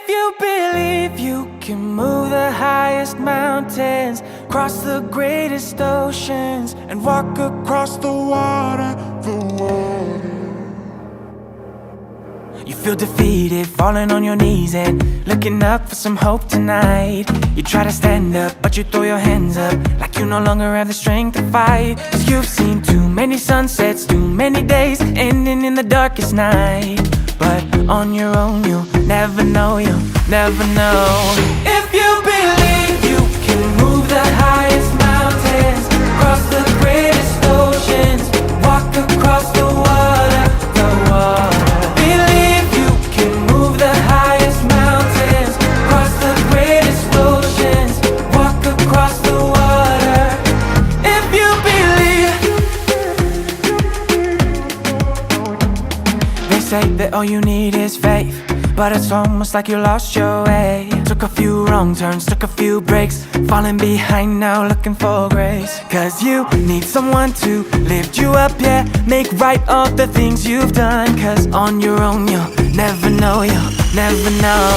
If you believe you can move the highest mountains, cross the greatest oceans, and walk across the water, You feel defeated, falling on your knees and looking up for some hope tonight. You try to stand up, but you throw your hands up like you no longer have the strength to fight. 'Cause you've seen too many sunsets, too many days ending in the darkest night. But on your own you'll never know, you'll never know. If you believe you can move the highest mountains, cross the greatest oceans, walk across the water, the water. Believe you can move the highest mountains, cross the greatest oceans, walk across the water. If you believe. They say that all you need is faith, but it's almost like you lost your way. Took a few wrong turns, took a few breaks, falling behind now looking for grace. 'Cause you need someone to lift you up, yeah, make right all the things you've done. 'Cause on your own you'll never know, you'll never know.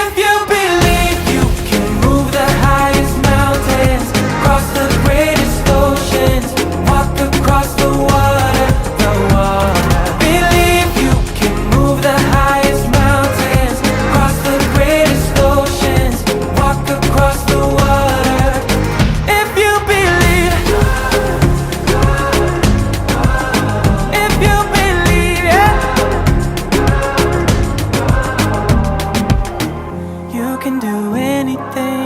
If you believe you can move the highest mountains, cross the greatest oceans, walk across the water, the water. Believe you can move the highest mountains, cross the greatest oceans, walk across the water. If you believe, if you believe, yeah, you can do anything.